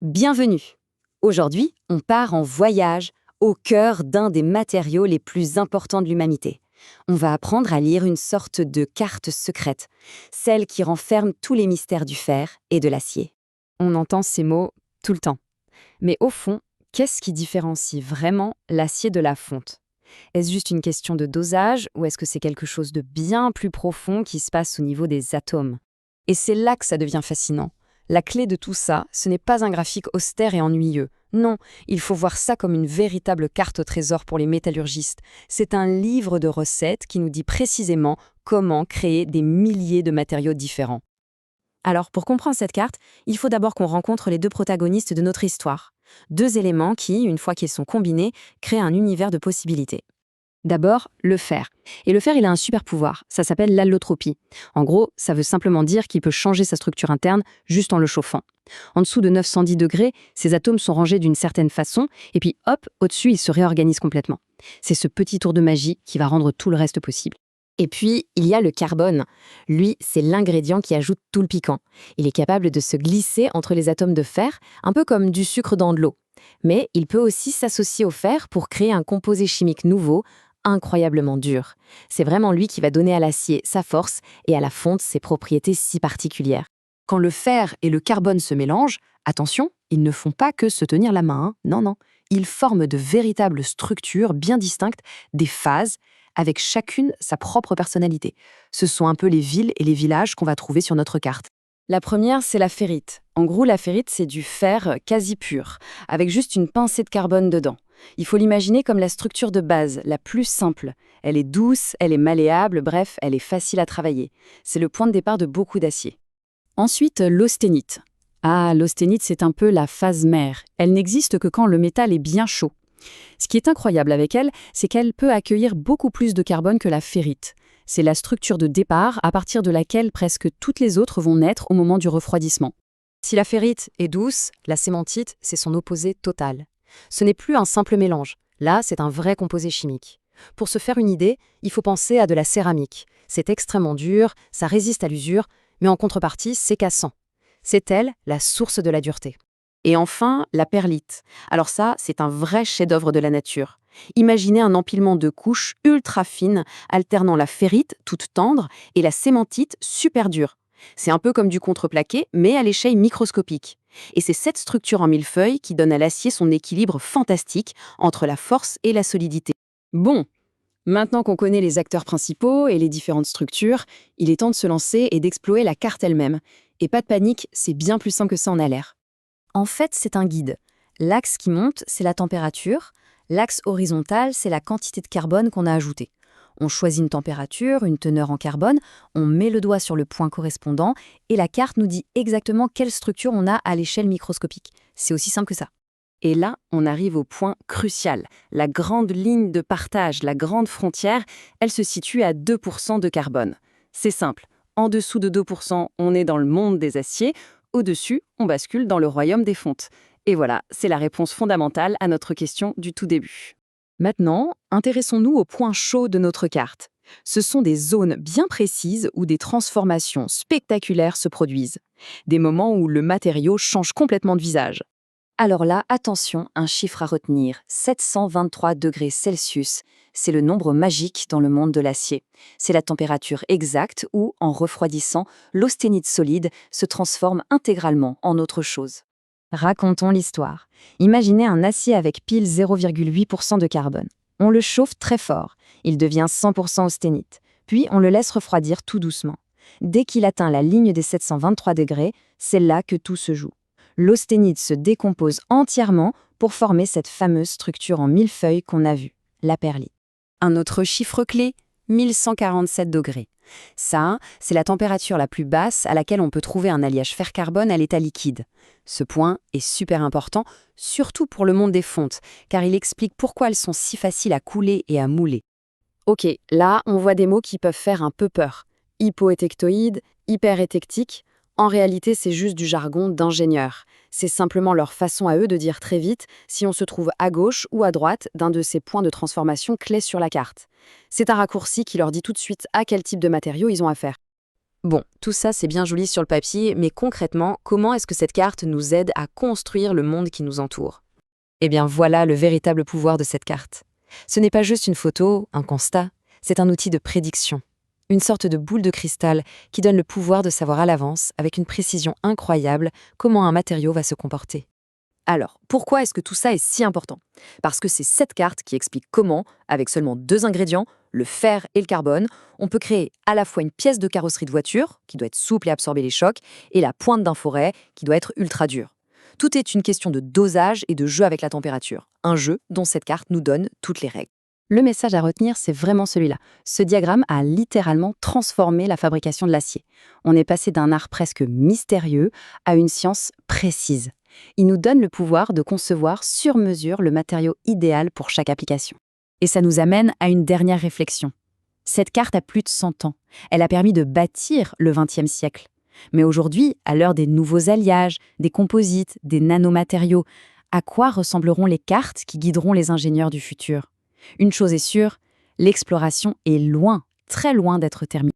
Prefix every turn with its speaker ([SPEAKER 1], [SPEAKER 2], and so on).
[SPEAKER 1] Bienvenue. Aujourd'hui, on part en voyage au cœur d'un des matériaux les plus importants de l'humanité. On va apprendre à lire une sorte de carte secrète, celle qui renferme tous les mystères du fer et de l'acier.
[SPEAKER 2] On entend ces mots tout le temps. Mais au fond, qu'est-ce qui différencie vraiment l'acier de la fonte? Est-ce juste une question de dosage ou est-ce que c'est quelque chose de bien plus profond qui se passe au niveau des atomes? Et c'est là que ça devient fascinant. La clé de tout ça, ce n'est pas un graphique austère et ennuyeux. Non, il faut voir ça comme une véritable carte au trésor pour les métallurgistes. C'est un livre de recettes qui nous dit précisément comment créer des milliers de matériaux différents.
[SPEAKER 1] Alors, pour comprendre cette carte, il faut d'abord qu'on rencontre les deux protagonistes de notre histoire. Deux éléments qui, une fois qu'ils sont combinés, créent un univers de possibilités. D'abord, le fer. Et le fer, il a un super pouvoir, ça s'appelle l'allotropie. En gros, ça veut simplement dire qu'il peut changer sa structure interne juste en le chauffant. En dessous de 910 degrés, ces atomes sont rangés d'une certaine façon, et puis hop, au-dessus, ils se réorganisent complètement. C'est ce petit tour de magie qui va rendre tout le reste possible. Et puis, il y a le carbone. Lui, c'est l'ingrédient qui ajoute tout le piquant. Il est capable de se glisser entre les atomes de fer, un peu comme du sucre dans de l'eau. Mais il peut aussi s'associer au fer pour créer un composé chimique nouveau, incroyablement dur. C'est vraiment lui qui va donner à l'acier sa force et à la fonte ses propriétés si particulières. Quand le fer et le carbone se mélangent, attention, ils ne font pas que se tenir la main, hein. Non, non. Ils forment de véritables structures bien distinctes, des phases, avec chacune sa propre personnalité. Ce sont un peu les villes et les villages qu'on va trouver sur notre carte. La première, c'est la ferrite. En gros, la ferrite, c'est du fer quasi pur, avec juste une pincée de carbone dedans. Il faut l'imaginer comme la structure de base, la plus simple. Elle est douce, elle est malléable, bref, elle est facile à travailler. C'est le point de départ de beaucoup d'acier. Ensuite, l'austénite. Ah, l'austénite, c'est un peu la phase mère. Elle n'existe que quand le métal est bien chaud. Ce qui est incroyable avec elle, c'est qu'elle peut accueillir beaucoup plus de carbone que la ferrite. C'est la structure de départ à partir de laquelle presque toutes les autres vont naître au moment du refroidissement. Si la ferrite est douce, la cémentite, c'est son opposé total. Ce n'est plus un simple mélange. Là, c'est un vrai composé chimique. Pour se faire une idée, il faut penser à de la céramique. C'est extrêmement dur, ça résiste à l'usure, mais en contrepartie, c'est cassant. C'est elle, la source de la dureté. Et enfin, la perlite. Alors ça, c'est un vrai chef-d'œuvre de la nature. Imaginez un empilement de couches ultra fines, alternant la ferrite, toute tendre, et la cémentite, super dure. C'est un peu comme du contreplaqué, mais à l'échelle microscopique. Et c'est cette structure en millefeuille qui donne à l'acier son équilibre fantastique entre la force et la solidité. Bon, maintenant qu'on connaît les acteurs principaux et les différentes structures, il est temps de se lancer et d'explorer la carte elle-même. Et pas de panique, c'est bien plus simple que ça en a l'air. En fait, c'est un guide. L'axe qui monte, c'est la température. L'axe horizontal, c'est la quantité de carbone qu'on a ajouté. On choisit une température, une teneur en carbone, on met le doigt sur le point correspondant et la carte nous dit exactement quelle structure on a à l'échelle microscopique. C'est aussi simple que ça. Et là, on arrive au point crucial. La grande ligne de partage, la grande frontière, elle se situe à 2% de carbone. C'est simple. En dessous de 2%, on est dans le monde des aciers. Au-dessus, on bascule dans le royaume des fontes. Et voilà, c'est la réponse fondamentale à notre question du tout début. Maintenant, intéressons-nous au point chaud de notre carte. Ce sont des zones bien précises où des transformations spectaculaires se produisent. Des moments où le matériau change complètement de visage. Alors là, attention, un chiffre à retenir, 723 degrés Celsius. C'est le nombre magique dans le monde de l'acier. C'est la température exacte où, en refroidissant, l'austénite solide se transforme intégralement en autre chose. Racontons l'histoire. Imaginez un acier avec pile 0,8% de carbone. On le chauffe très fort. Il devient 100% austénite. Puis on le laisse refroidir tout doucement. Dès qu'il atteint la ligne des 723 degrés, c'est là que tout se joue. L'austénite se décompose entièrement pour former cette fameuse structure en millefeuille qu'on a vue, la perlite. Un autre chiffre clé, 1147 degrés. Ça, c'est la température la plus basse à laquelle on peut trouver un alliage fer-carbone à l'état liquide. Ce point est super important, surtout pour le monde des fontes, car il explique pourquoi elles sont si faciles à couler et à mouler. Ok, là, on voit des mots qui peuvent faire un peu peur. Hypoétectoïde, hyperétectique. En réalité, c'est juste du jargon d'ingénieurs. C'est simplement leur façon à eux de dire très vite si on se trouve à gauche ou à droite d'un de ces points de transformation clés sur la carte. C'est un raccourci qui leur dit tout de suite à quel type de matériaux ils ont affaire. Bon, tout ça c'est bien joli sur le papier, mais concrètement, comment est-ce que cette carte nous aide à construire le monde qui nous entoure? Eh bien voilà le véritable pouvoir de cette carte. Ce n'est pas juste une photo, un constat, c'est un outil de prédiction. Une sorte de boule de cristal qui donne le pouvoir de savoir à l'avance, avec une précision incroyable, comment un matériau va se comporter. Alors, pourquoi est-ce que tout ça est si important? Parce que c'est cette carte qui explique comment, avec seulement 2 ingrédients, le fer et le carbone, on peut créer à la fois une pièce de carrosserie de voiture, qui doit être souple et absorber les chocs, et la pointe d'un forêt, qui doit être ultra dure. Tout est une question de dosage et de jeu avec la température. Un jeu dont cette carte nous donne toutes les règles.
[SPEAKER 2] Le message à retenir, c'est vraiment celui-là. Ce diagramme a littéralement transformé la fabrication de l'acier. On est passé d'un art presque mystérieux à une science précise. Il nous donne le pouvoir de concevoir sur mesure le matériau idéal pour chaque application. Et ça nous amène à une dernière réflexion. Cette carte a plus de 100 ans. Elle a permis de bâtir le XXe siècle. Mais aujourd'hui, à l'heure des nouveaux alliages, des composites, des nanomatériaux, à quoi ressembleront les cartes qui guideront les ingénieurs du futur? Une chose est sûre, l'exploration est loin, très loin d'être terminée.